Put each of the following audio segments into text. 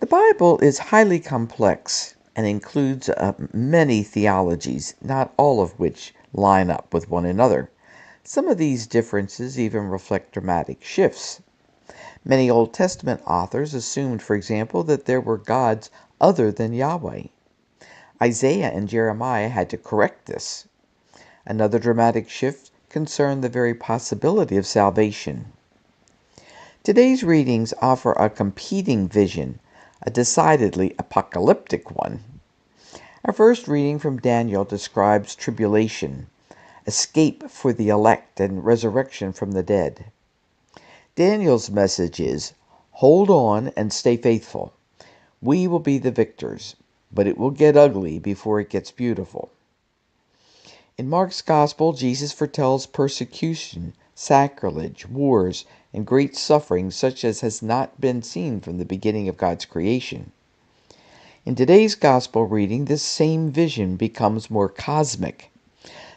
The Bible is highly complex and includes many theologies, not all of which line up with one another. Some of these differences even reflect dramatic shifts. Many Old Testament authors assumed, for example, that there were gods other than Yahweh. Isaiah and Jeremiah had to correct this. Another dramatic shift concerned the very possibility of salvation. Today's readings offer a competing vision, a decidedly apocalyptic one. Our first reading from Daniel describes tribulation, escape for the elect, and resurrection from the dead. Daniel's message is, hold on and stay faithful. We will be the victors, but it will get ugly before it gets beautiful. In Mark's Gospel, Jesus foretells persecution, sacrilege, wars, and great suffering such as has not been seen from the beginning of God's creation. In today's Gospel reading, this same vision becomes more cosmic.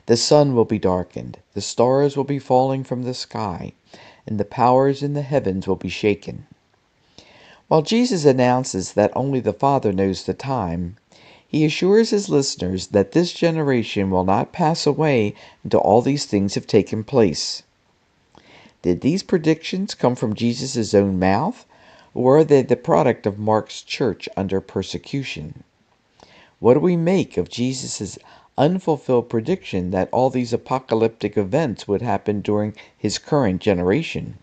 The sun will be darkened, the stars will be falling from the sky, and the powers in the heavens will be shaken. While Jesus announces that only the Father knows the time, he assures his listeners that this generation will not pass away until all these things have taken place. Did these predictions come from Jesus' own mouth, or are they the product of Mark's church under persecution? What do we make of Jesus' unfulfilled prediction that all these apocalyptic events would happen during his current generation?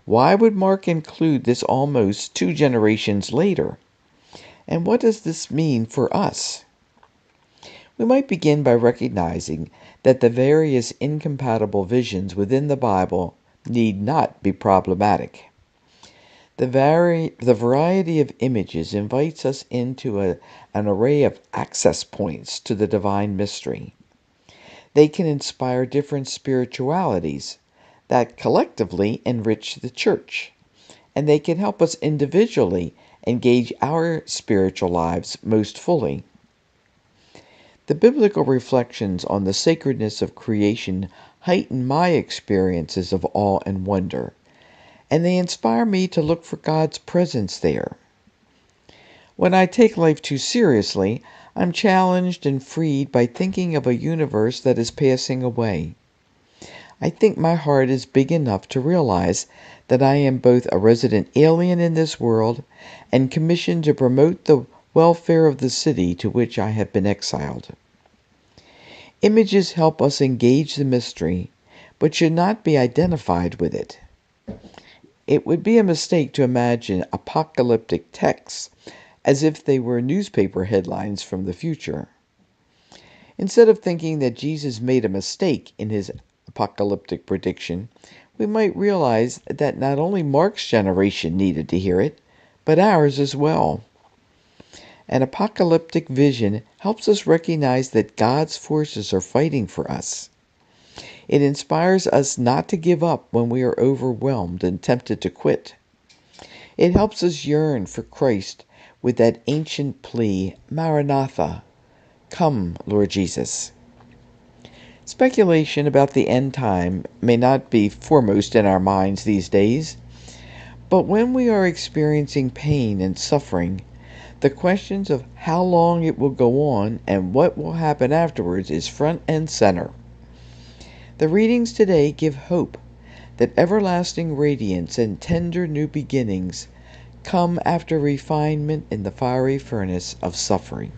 Why would Mark include this almost 2 generations later? And what does this mean for us? We might begin by recognizing that the various incompatible visions within the Bible need not be problematic. The variety of images invites us into an array of access points to the divine mystery. They can inspire different spiritualities that collectively enrich the church, and they can help us individually engage our spiritual lives most fully. The biblical reflections on the sacredness of creation heighten my experiences of awe and wonder, and they inspire me to look for God's presence there. When I take life too seriously, I'm challenged and freed by thinking of a universe that is passing away. I think my heart is big enough to realize that I am both a resident alien in this world and commissioned to promote the welfare of the city to which I have been exiled. Images help us engage the mystery, but should not be identified with it. It would be a mistake to imagine apocalyptic texts as if they were newspaper headlines from the future. Instead of thinking that Jesus made a mistake in his apocalyptic prediction, we might realize that not only Mark's generation needed to hear it, but ours as well. An apocalyptic vision helps us recognize that God's forces are fighting for us. It inspires us not to give up when we are overwhelmed and tempted to quit. It helps us yearn for Christ with that ancient plea, Maranatha, come, Lord Jesus. Speculation about the end time may not be foremost in our minds these days, but when we are experiencing pain and suffering, the questions of how long it will go on and what will happen afterwards is front and center. The readings today give hope that everlasting radiance and tender new beginnings come after refinement in the fiery furnace of suffering.